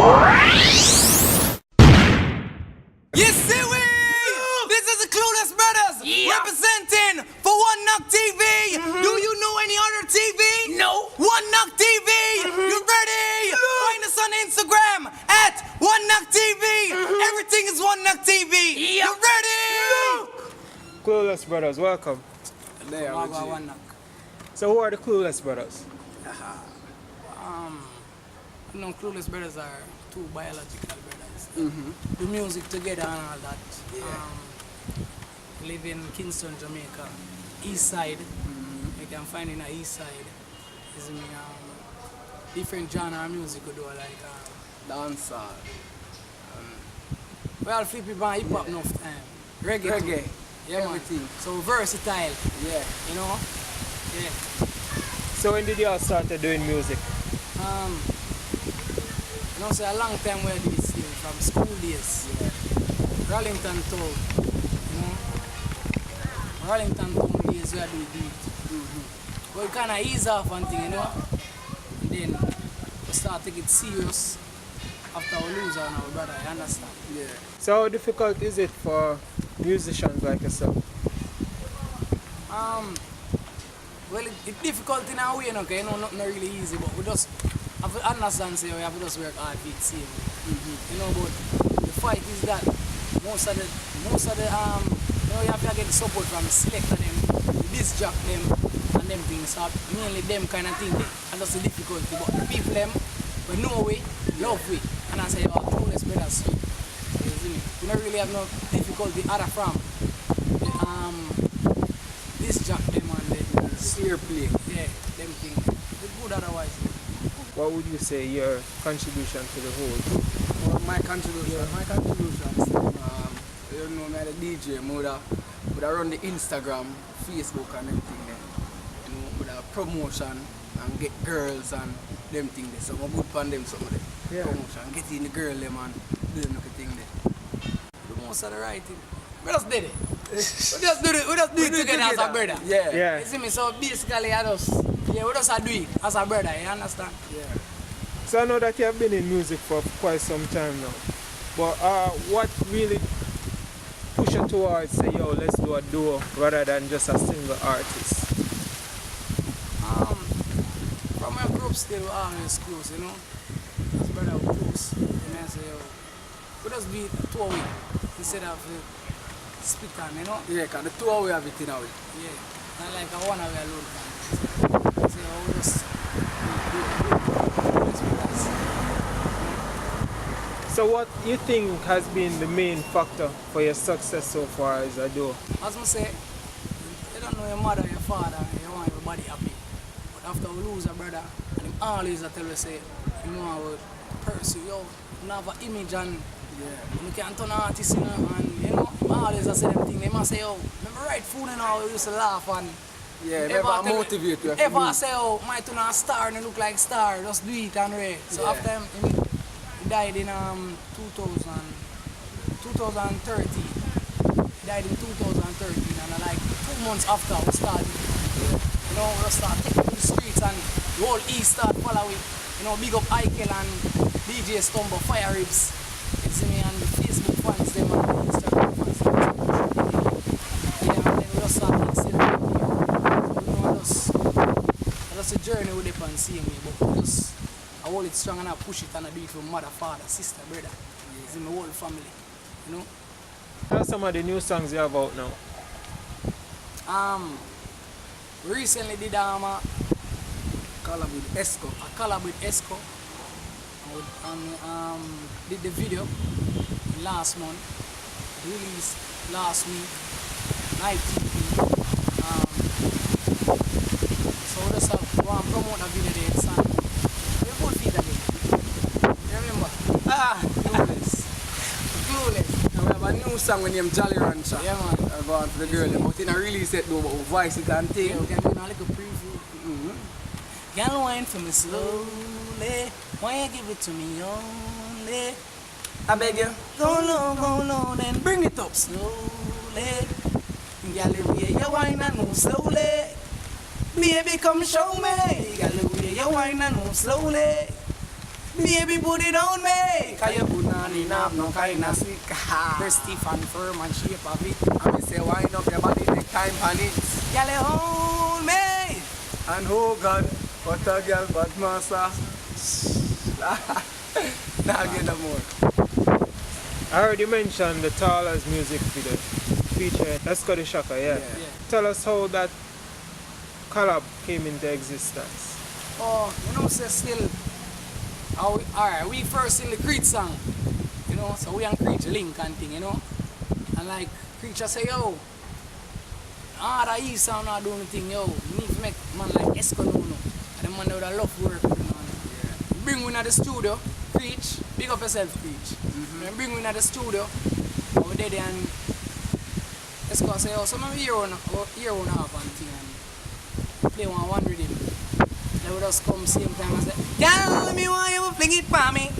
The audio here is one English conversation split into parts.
You see we? This is the Clueless Brothers representing for OneKnockTV. Do you know any other TV? No. OneKnockTV. You ready? Find us on Instagram at OneKnockTV. Everything is OneKnockTV. You ready? Clueless Brothers, welcome. There, So who are the Clueless Brothers? Clueless Brothers are two biological brothers. Do music together and all that. Live in Kingston, Jamaica. East side. You can find in the east side. Is different genre of music we do like Dancehall. we all flip it by hip hop enough time. Reggae. Too. Yeah, Everything. Man. So versatile. Yeah. You know? Yeah. So when did you all start doing music? You know, say a long time we did this thing from school days. Yeah. Rollington Town. You know? Rollington Town days we do it. But we kinda ease off and thing, you know? And then we start to get serious after we lose our brother, you understand? Yeah. So how difficult is it for musicians like yourself? Well, it's difficult in a way, okay? You know, not really easy, but we just have to understand, say, we have to just work hard for it, same. You know, but the fight is that most of the, you know, you have to get the support from the selector them, the disc jock them, and them things. So mainly them kind of thing, and that's the difficulty. But the people them, we know we, love we, and I say, oh, Clueless Brothers. You see me? We don't really have no difficulty other from the disc jock them and the Ear play. yeah, them things. It's good otherwise. What would you say your contribution to the whole? Well, my contribution is, you know, me the DJ, would run the Instagram, Facebook and everything there. You know, with a promotion and get girls and them thing there. So I'm good for them some of them. Yeah. Promotion, get in the girl them and do them thing there. The most of the writing. We just did it. We just do it together as a brother. Yeah. Yeah. You see me? So basically we just do it as a brother, you understand? Yeah. So I know that you have been in music for quite some time now. But what really push you towards say, yo, let's do a duo rather than just a single artist? From my group still we always close, you know? As brother we close. And I say, yo, we just do it 2 a week instead of split time, you know? Yeah, because the 2 hours we have it in a week. Yeah. Not like a 1 hour alone time. So we just do it. So what you think has been the main factor for your success so far as a duo? As I say, you don't know your mother, your father, you want everybody happy. But after we lose a brother, and him always tell us, say, you know, I will pursue, yo, you have an image and you can turn artist, you know, and you know, him always say them things. They must say, oh, remember right food and all, we used to laugh and yeah, never motivate you. Ever say, oh, my turn a star and you look like star, just do it and right. So after him, he died in 2013. He died in 2013 and like 2 months after we started, you know, we start taking to the streets and the whole East start following. You know, big up Eichel and DJ Stumble, Fire Ribs. You see me, and the Facebook fans them and the Instagram fans them. Yeah, and then we just start mixing it. So, you know, that's a journey with them and seeing me, but we just I hold it strong and I push it and I do it for mother, father, sister, brother. It's in my whole family, you know. What are some of the new songs you have out now? Recently did a collab with Esco. And did the video last month. Released last week. Night TV. So we just want to promote the video there. Son. We put feet again. Remember? Clueless. And we have a new song named Jolly Rancher. Yeah, man. I want for the girl, but in a release it though, but we voice it and thing. Yeah, we can do a little preview. Girl, wine for me slowly. Why you give it to me only? I beg you. Go low, then Bring it up. slowly. Girl, the way you wine and move slowly. Baby, come show me. Girl, the way you wine and move slowly. Baby, put it on me. Cause you put on Money it now, up, no no kind kind of of sick. very stiff and firm and shape of it. I me say wind up your body, take time on it. Girl, you hold me. And oh God, what a girl, bad master. Now get no more. I heard you mention the Tallers music video featuring Esco the Shaka, yeah. Yeah. Tell us how that collab came into existence. Oh, you know, say still. Alright, we first in the Creed song. You know, so we and Creed link and thing, you know. And like Creature say, yo, that East sound not doing anything, yo. You need to make man like Esco no. And the man would have love work with him, man. Yeah. Bring we in the studio, Preach, big up yourself, Preach. And bring we in the studio, over there and Esco say, yo, so maybe year one half and thing and play one rhythm. They would just come same time and say, girl, me want you to fling it for me.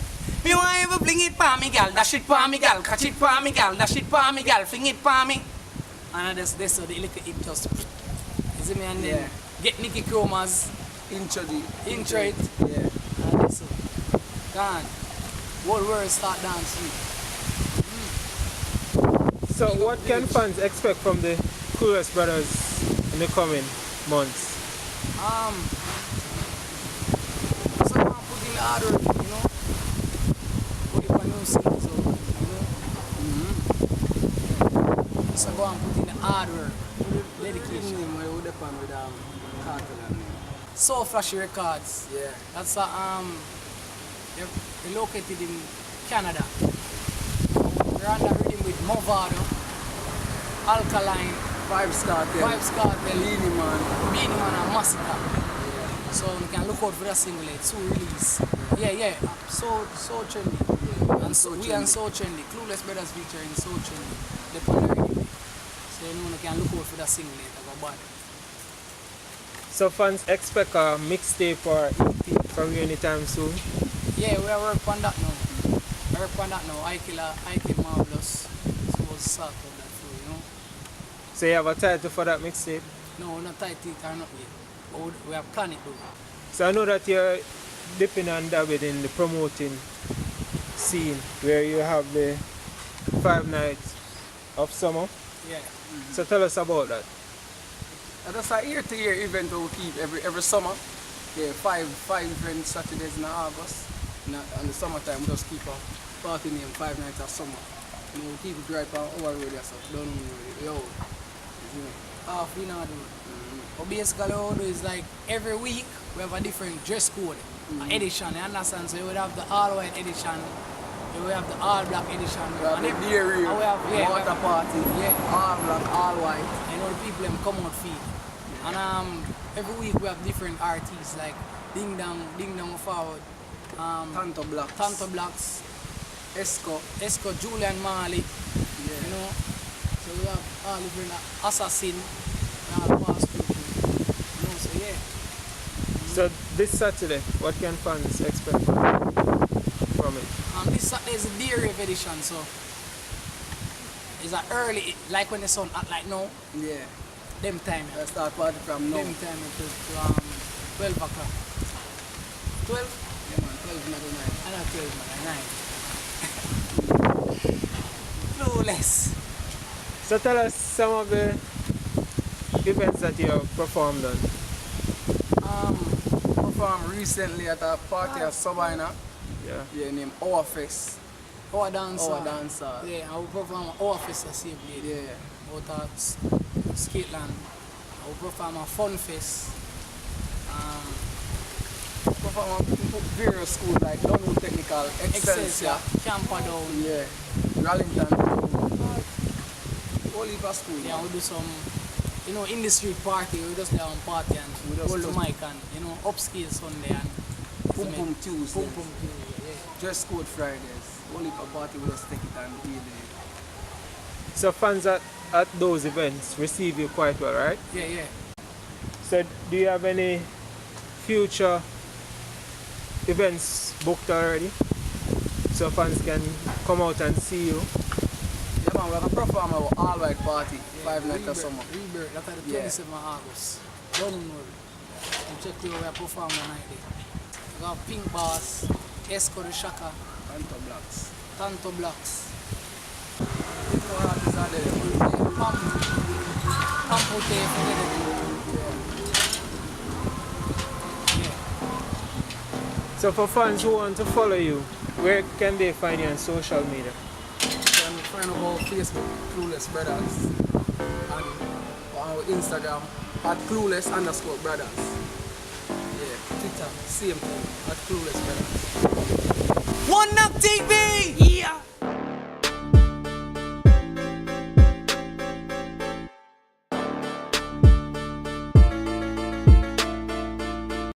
Me want you to fling it for me, girl. Dash it for me, girl. Catch it for me, girl. Dash it for me, girl. Fling it for me. And that's so the little it just, you see me, and then Yeah. get Nicky Chroma's intro it. Yeah. And that's so. Gone. Whole world start dancing. So what can fans expect from the Clueless Brothers in the coming months? So I'm putting the hard work, you know. Put up a new singles out, you know. So go and put in the hard work, dedication. So Flashy Records. Yeah. That's they're located in Canada. We're on the rhythm with Movado, Alkaline, Vibes Cartel. Beanie Man. Beanie Man and Massacre. So you can look out for that single, it's so release. Yeah. So trendy. Yeah. And so we are so trendy. Clueless Brothers featuring so trendy. They're on the rhythm. So you can look out for that single later. Bad. So fans expect a mixtape or EP from you anytime soon? Yeah, we are working on that now. I kill Marvelous. So we'll sort out that through, you know. So you have a title for that mixtape? No, we're not tight it or not yet. But we have planned it though. So I know that you're dipping and dabbing in the promoting scene where you have the 5 nights of summer. Yeah. So tell us about that. And that's a year-to-year event that we keep every summer. Yeah, five events Saturdays in August. In the summertime, we just keep a party named 5 Nights of Summer. You know, we keep it right on our radio stuff. Don't know, yo. You know. Half we not do it. But basically what we do is like every week we have a different dress code, an edition, you understand? So you would have the all white edition, you would have the all black edition. We have the beer reel, and we have water party, all black, all white. You know the people them come out feed. And every week we have different artists like Ding Dong Forward, Tanto Blacks, Esco, Julian Marley, yeah. you know. So we have all different Assassin, we have past people, you know, so yeah. So this Saturday, what can fans expect from it? This Saturday is a day rave edition, so it's an early, like when the sun at like now, Yeah. them time. I start party from now. Them time until 12 o'clock. 12? Yeah man, 12 not the night. I know 12 man, 9. Clueless. So tell us some of the events that you have performed on. Performed recently at a party at Sabina. Yeah. Yeah, named Our Fest. Our dancer. Our dancer. Yeah, I will perform our fest as same lady. Yeah. Out at Skateland. I will perform a fun fest. Perform at various schools like Dunwood Technical, Excelsior, Camperdown. yeah, Rallington, all heap of school. Yeah, we'll do some, you know, in the street party. We just down party and We just hold the just- mic and, you know, upscale Sunday and Pum Pum Tuesdays, Pum Pum Tuesday, yeah. Dress Code Fridays, all heap of party we just take it and be there. So fans at those events receive you quite well, right? Yeah. So do you have any future events booked already? So fans can come out and see you. Yeah man, we're going to perform our all-white party, 5 nights of summer. Rebirth, that's the Yeah. 27th of August. Don't know. You check where we are performing tonight. We got Pink Bass, Esco the Shaka, Anto Blacks. Tanto Blocks, People artists are there. Pampute, forget it. Yeah. So for fans who want to follow you, where can they find you on social media? You can find our Facebook, Clueless Brothers, and our Instagram at Clueless_Brothers. Yeah, Twitter, same thing, at Clueless Brothers. OneKnockTV!